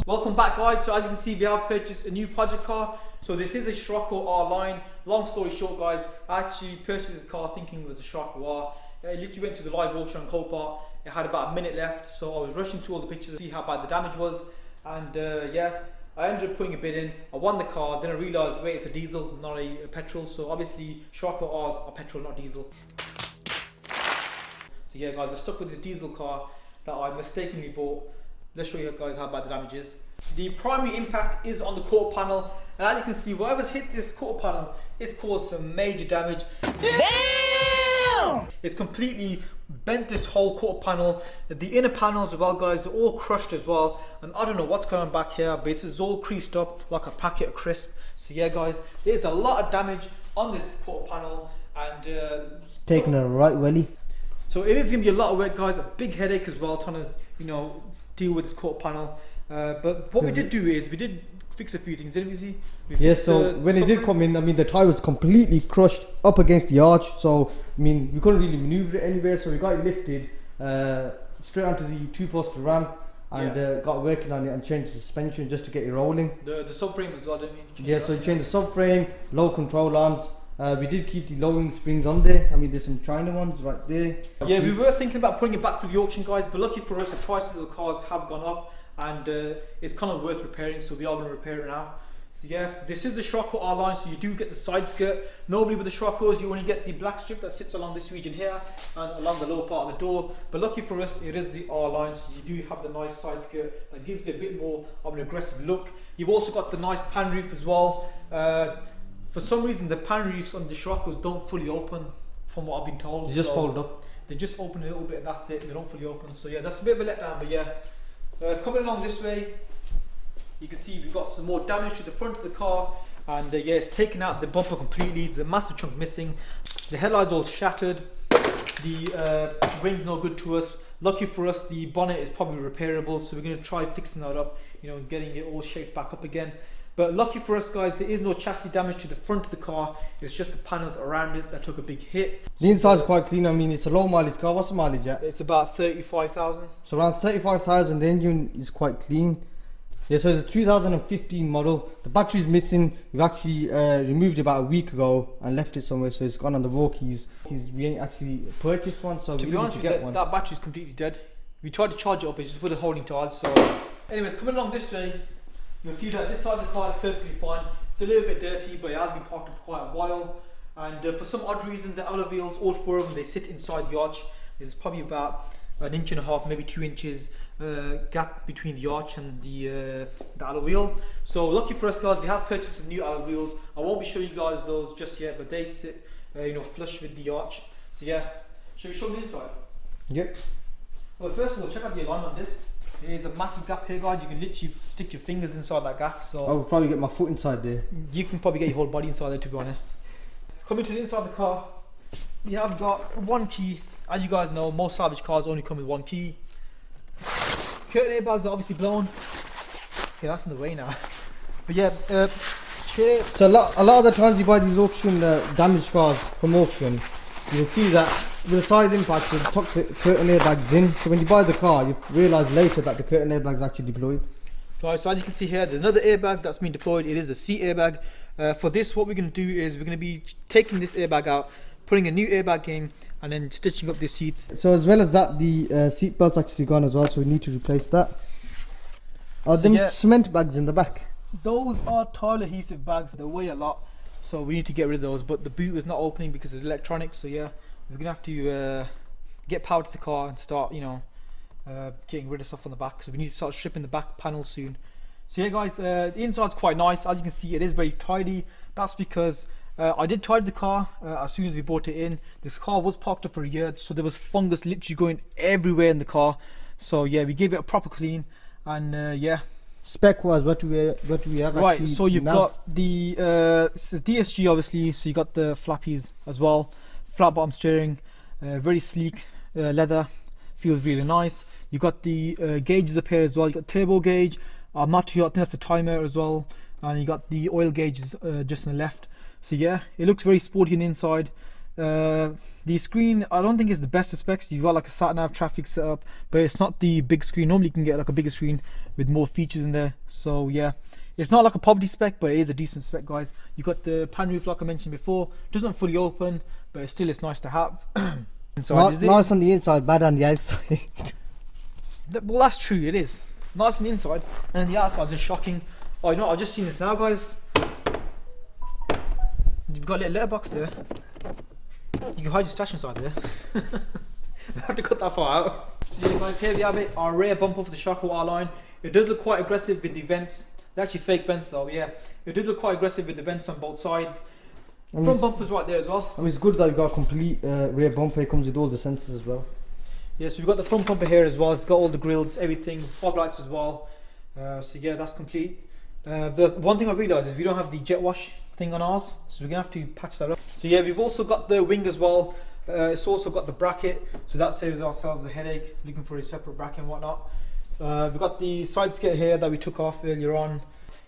Welcome back, guys. So as you can see, we have purchased a new project car. So this is a Scirocco R line. Long story short, guys, I actually purchased this car thinking it was a Scirocco R. It literally went to the live auction on Copart. It had about a minute left, so I was rushing through all the pictures to see how bad the damage was. And yeah, I ended up putting a bid in. I won the car, then I realised, wait, it's a diesel, not a petrol. So obviously, Scirocco R's are petrol, not diesel. So yeah, guys, we're stuck with this diesel car that I mistakenly bought. Let's show you guys how bad the damage is. The primary impact is on the quarter panel, and as you can see, whatever's hit this quarter panels, it's caused some major damage. Damn! It's completely bent this whole quarter panel. The inner panels as well, guys, are all crushed as well, and I don't know what's going on back here, but it's all creased up like a packet of crisp. So yeah, guys, there's a lot of damage on this quarter panel, and it's taking a right welly. So it is going to be a lot of work, guys, a big headache as well, trying to, deal with this quarter panel. But what we did do is we did fix a few things, didn't we? See? Yeah, so when it did come in, I mean, the tyre was completely crushed up against the arch. So, I mean, we couldn't really maneuver it anywhere. So we got it lifted straight onto the two-poster ramp and got working on it and changed the suspension just to get it rolling. The subframe as well, didn't we? Yeah, so we changed the subframe, low control arms. We did keep the lowering springs on there. I mean, there's some China ones right there. Yeah, we were thinking about putting it back through the auction, guys, but lucky for us, the prices of the cars have gone up, and it's kind of worth repairing, so we are going to repair it now. So yeah, this is the Scirocco R line, so you do get the side skirt. Normally with the Sciroccos, you only get the black strip that sits along this region here and along the lower part of the door. But lucky for us, it is the R line, so you do have the nice side skirt that gives it a bit more of an aggressive look. You've also got the nice pan roof as well. For some reason, the pan roofs on the Sciroccos don't fully open, from what I've been told. They just fold up. They just open a little bit, and that's it. They don't fully open. So yeah, that's a bit of a letdown. But yeah, coming along this way, you can see we've got some more damage to the front of the car, and yeah, it's taken out the bumper completely. There's a massive chunk missing. The headlight's all shattered. The wing's no good to us. Lucky for us, the bonnet is probably repairable, so we're going to try fixing that up. Getting it all shaped back up again. But lucky for us, guys, there is no chassis damage to the front of the car. It's just the panels around it that took a big hit. The inside's quite clean. I mean, it's a low mileage car. What's the mileage at? It's about 35,000. So around 35,000. The engine is quite clean. Yeah, so it's a 2015 model. The battery's missing. We've actually removed it about a week ago and left it somewhere, so it's gone on the walkies. We ain't actually purchased one, so to be honest, that battery's completely dead. We tried to charge it up, it just wouldn't holding charge. So, anyways, coming along this way, you'll see that this side of the car is perfectly fine. It's a little bit dirty, but it has been parked for quite a while. And for some odd reason, the alloy wheels, all four of them, they sit inside the arch. There's probably about 1.5 inches, maybe 2 inches gap between the arch and the alloy wheel. So lucky for us, guys, we have purchased some new alloy wheels. I won't be showing you guys those just yet, but they sit flush with the arch. So yeah, shall we show them the inside? Yep. Well, first of all, check out the alignment on this. There's a massive gap here, guys. You can literally stick your fingers inside that gap. So I will probably get my foot inside there. You can probably get your whole body inside there, to be honest. Coming to the inside of the car, we have got one key. As you guys know, most salvage cars only come with one key. Curtain airbags are obviously blown. Yeah, that's in the way now. But yeah, chair. So a lot of the times you buy these auction damaged cars from auction, you can see that with the side impact, they tuck the curtain airbags in. So when you buy the car, you realise later that the curtain airbag is actually deployed. Right, so as you can see here, there's another airbag that's been deployed. It is a seat airbag. For this, what we're going to do is we're going to be taking this airbag out, putting a new airbag in, and then stitching up the seats. So as well as that, the seat belt's actually gone as well, so we need to replace that. Are them cement bags in the back? Those are tile adhesive bags. They weigh a lot, so we need to get rid of those. But the boot is not opening because it's electronic, so yeah, we're gonna have to get power to the car and start, getting rid of stuff on the back. So we need to start stripping the back panel soon. So yeah, guys, the inside's quite nice. As you can see, it is very tidy. That's because I did tidy the car as soon as we brought it in. This car was parked up for a year, so there was fungus literally going everywhere in the car. So yeah, we gave it a proper clean, and yeah. Spec wise, what do we have? Right, actually, so you've got the DSG obviously. So you got the flappies as well, flat bottom steering, very sleek leather, feels really nice. You got the gauges up here as well. You got turbo gauge. I'm not sure. I think that's the timer as well. And you got the oil gauges just on the left. So yeah, it looks very sporty on the inside. The screen, I don't think is the best of specs. You've got like a sat nav traffic setup, but it's not the big screen. Normally you can get like a bigger screen with more features in there. So yeah, it's not like a poverty spec, but it is a decent spec, guys. You got the pan roof like I mentioned before. Doesn't fully open, but still it's nice to have. Nice on the inside, bad on the outside. Well, that's true. It is nice on the inside, and the outside is shocking. Oh, you know, I've just seen this now, guys. You've got a little letterbox there. You can hide your stash inside there. I have to cut that far out. So yeah, guys, here we have it. Our rear bumper for the Scirocco R-Line. It does look quite aggressive with the vents. They're actually fake vents though, yeah. It does look quite aggressive with the vents on both sides. Front bumper's right there as well. I mean, it's good that you've got a complete rear bumper. It comes with all the sensors as well. Yeah, so we've got the front bumper here as well. It's got all the grills, everything, fog lights as well. So yeah, that's complete. The one thing I realised is we don't have the jet wash thing on ours, so we're gonna have to patch that up. So yeah, we've also got the wing as well. It's also got the bracket, so that saves ourselves a headache looking for a separate bracket and whatnot. We've got the side skirт here that we took off earlier on.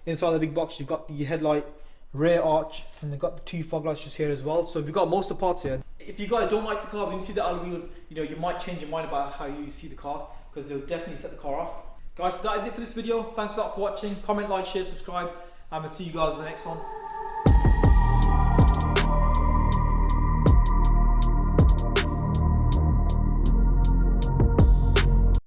Inside the big box, you've got the headlight, rear arch, and they've got the two fog lights just here as well. So we've got most of the parts here. If you guys don't like the car, when you see the alloy wheels, you know, you might change your mind about how you see the car, because they'll definitely set the car off. Guys, so that is it for this video. Thanks a lot for watching. Comment, like, share, subscribe, and we'll see you guys in the next one.